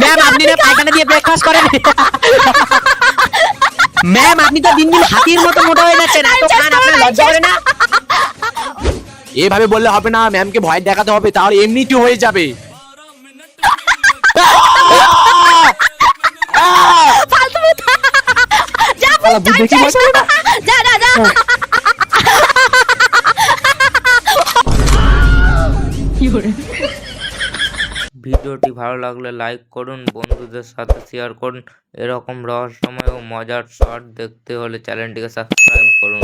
Ma'am আপনি না পায়খানা দিয়ে ব্রেকফাস্ট করেন? ম্যাম আপনি তো দিন দিন হাতির মতো মোটা হয়ে যাচ্ছেন, এত খান আপনার লজ্জা করে না? এভাবে বললে হবে না, ম্যামকে ভয় দেখাতে হবে, তাহলে এমনিতে হয়ে যাবে। ফালতু কথা। যা দেখি যা যা যা। ভিডিওটি ভালো লাগলে লাইক করুন, বন্ধুদের সাথে শেয়ার করুন। এরকম রহস্যময় ও মজার শর্ট দেখতে হলে চ্যানেলটিকে সাবস্ক্রাইব করুন।